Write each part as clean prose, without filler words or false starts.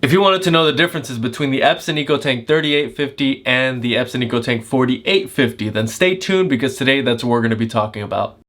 If you wanted to know the differences between the Epson Eco Tank 3850 and the Epson Eco Tank 4850, then stay tuned because today that's what we're going to be talking about.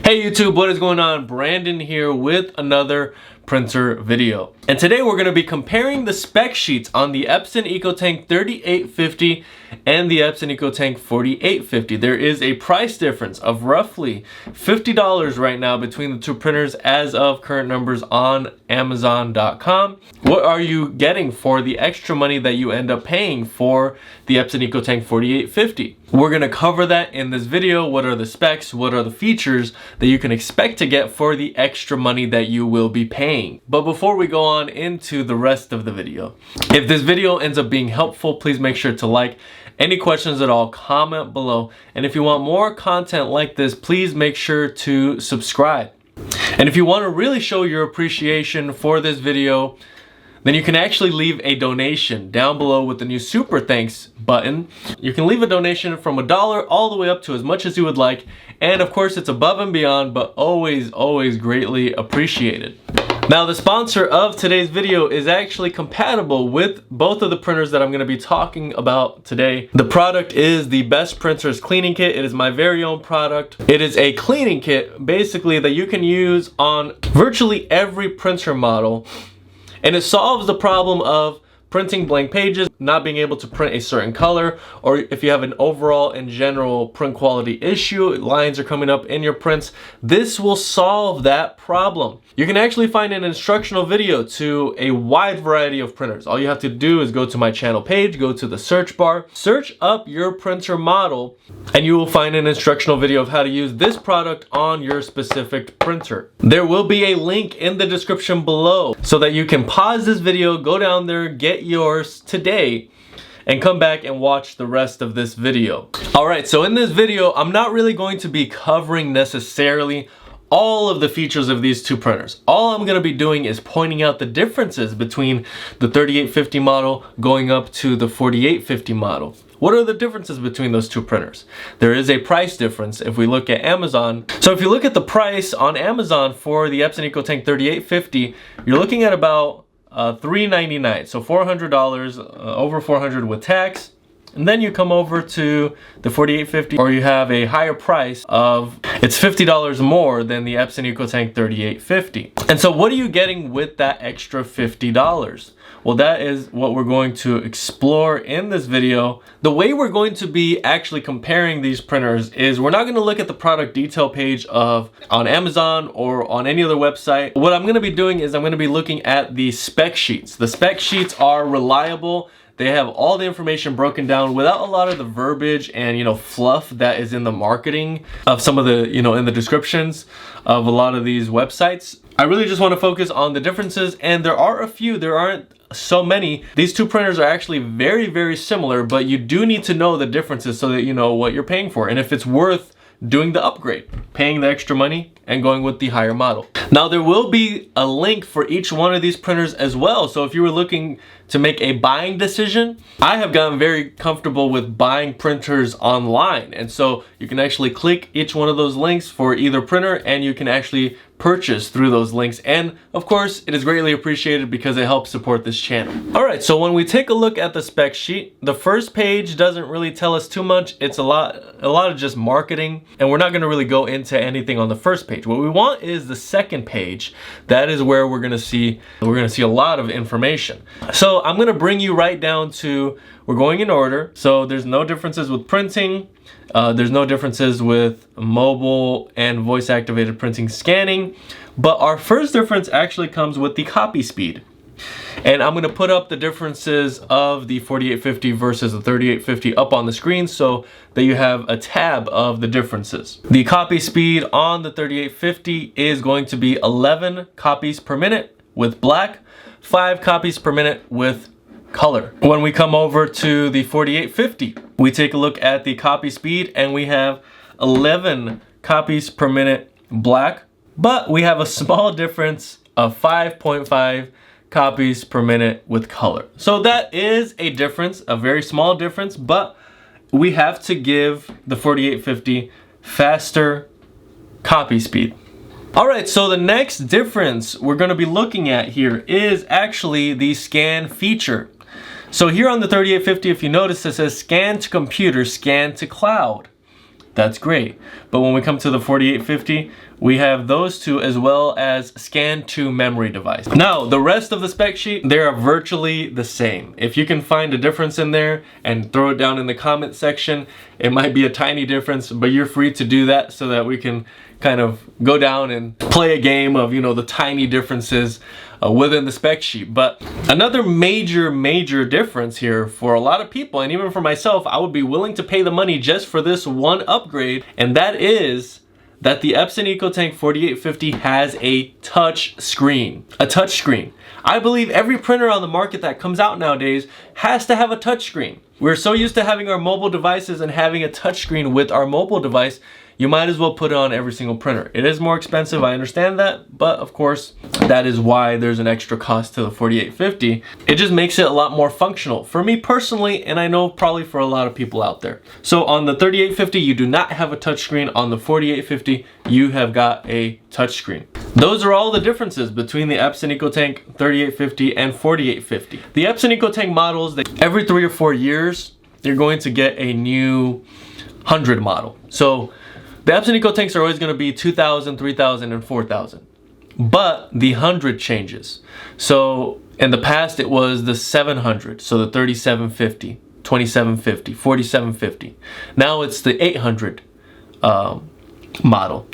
Hey YouTube, what is going on? Brandon here with another printer video. And today we're going to be comparing the spec sheets on the Epson Eco Tank 3850 and the Epson Eco Tank 4850. There is a price difference of roughly $50 right now between the two printers as of current numbers on Amazon.com. What are you getting for the extra money that you end up paying for the Epson Eco Tank 4850? We're going to cover that in this video. What are the specs? What are the features that you can expect to get for the extra money that you will be paying? But before we go on into the rest of the video, if this video ends up being helpful, please make sure to like. Any questions at all, comment below. And if you want more content like this, please make sure to subscribe. And if you want to really show your appreciation for this video, then you can actually leave a donation down below with the new Super Thanks button. You can leave a donation from $1 all the way up to as much as you would like. And of course, it's above and beyond, but always greatly appreciated. Now, the sponsor of today's video is actually compatible with both of the printers that I'm going to be talking about today. The product is the Best Printers Cleaning Kit. It is my very own product. It is a cleaning kit, basically, that you can use on virtually every printer model. And it solves the problem of printing blank pages, not being able to print a certain color, or if you have an overall and general print quality issue, lines are coming up in your prints, this will solve that problem. You can actually find an instructional video to a wide variety of printers. All you have to do is go to my channel page, go to the search bar, search up your printer model, and you will find an instructional video of how to use this product on your specific printer. There will be a link in the description below so that you can pause this video, go down there, get yours today, and come back and watch the rest of this video. Alright, so in this video, I'm not really going to be covering necessarily all of the features of these two printers. All I'm going to be doing is pointing out the differences between the 3850 model going up to the 4850 model. What are the differences between those two printers? There is a price difference if we look at Amazon. So if you look at the price on Amazon for the Epson Eco Tank 3850, you're looking at about $399, so $400, over $400 with tax. And then you come over to the 4850, or you have a higher price of, it's $50 more than the Epson Eco Tank 3850. And so what are you getting with that extra $50? Well, that is what we're going to explore in this video. The way we're going to be actually comparing these printers is we're not going to look at the product detail page on Amazon or on any other website. What I'm going to be doing is I'm going to be looking at the spec sheets. The spec sheets are reliable. They have all the information broken down without a lot of the verbiage and, fluff that is in the marketing of some of the, in the descriptions of a lot of these websites. I really just want to focus on the differences, and there are a few, there aren't so many. These two printers are actually very similar, but you do need to know the differences so that you know what you're paying for and if it's worth doing the upgrade, paying the extra money and going with the higher model. Now, there will be a link for each one of these printers as well. So if you were looking to make a buying decision, I have gotten very comfortable with buying printers online. And so you can actually click each one of those links for either printer and you can actually purchase through those links. And of course, it is greatly appreciated because it helps support this channel. All right, so when we take a look at the spec sheet, the first page doesn't really tell us too much. It's a lot of just marketing, and we're not going to really go into anything on the first page. What we want is the second page. That is where we're going to see a lot of information. So I'm going to bring you right down to, we're going in order. So there's no differences with printing. There's no differences with mobile and voice activated printing scanning, but our first difference actually comes with the copy speed. And I'm going to put up the differences of the 4850 versus the 3850 up on the screen so that you have a tab of the differences. The copy speed on the 3850 is going to be 11 copies per minute with black, 5 copies per minute with color. When we come over to the 4850, we take a look at the copy speed and we have 11 copies per minute black, but we have a small difference of 5.5 copies per minute with color. So that is a difference, a very small difference, but we have to give the 4850 faster copy speed. All right, so the next difference we're gonna be looking at here is actually the scan feature. So here on the 3850, if you notice, it says scan to computer, scan to cloud. That's great. But when we come to the 4850, we have those two as well as scan to memory device. Now, the rest of the spec sheet, they are virtually the same. If you can find a difference in there and throw it down in the comment section, it might be a tiny difference, but you're free to do that so that we can kind of go down and play a game of, the tiny differences within the spec sheet. But another major difference here for a lot of people, and even for myself, I would be willing to pay the money just for this one upgrade, and that is that the Epson Eco Tank 4850 has a touch screen. A touch screen. I believe every printer on the market that comes out nowadays has to have a touch screen. We're so used to having our mobile devices and having a touch screen with our mobile device, you might as well put it on every single printer. It is more expensive, I understand that, but of course, that is why there's an extra cost to the 4850. It just makes it a lot more functional for me personally, and I know probably for a lot of people out there. So on the 3850, you do not have a touchscreen. On the 4850, you have got a touchscreen. Those are all the differences between the Epson Eco Tank 3850 and 4850. The Epson Eco Tank models, every 3 or 4 years, you're going to get a new 100 model. So the Epson Eco Tanks are always going to be 2000, 3000, and 4000. But the 100 changes. So in the past it was the 700, so the 3750, 2750, 4750. Now it's the 800 model.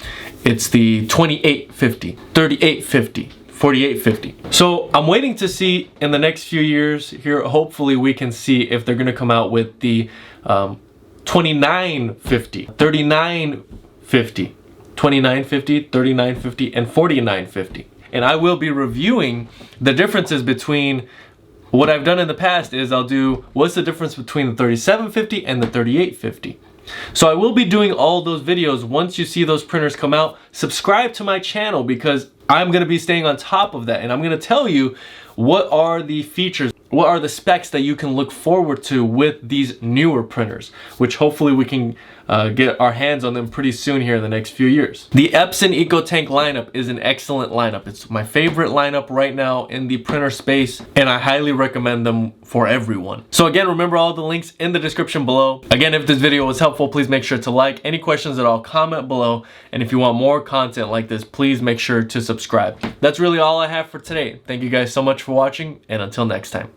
It's the 2850, 3850, 4850. So I'm waiting to see in the next few years here, hopefully we can see if they're going to come out with the 2950, 3950, 2950, 3950, and 4950. And I will be reviewing the differences between what I've done in the past is I'll do what's the difference between the 3750 and the 3850. So I will be doing all those videos once you see those printers come out. Subscribe to my channel because I'm going to be staying on top of that, and I'm going to tell you what are the features, what are the specs that you can look forward to with these newer printers, which hopefully we can get our hands on them pretty soon here in the next few years. The Epson Eco Tank lineup is an excellent lineup. It's my favorite lineup right now in the printer space, and I highly recommend them for everyone. So again, remember all the links in the description below. Again, if this video was helpful, please make sure to like. Any questions at all, comment below. And if you want more content like this, please make sure to subscribe. That's really all I have for today. Thank you guys so much for watching, and until next time.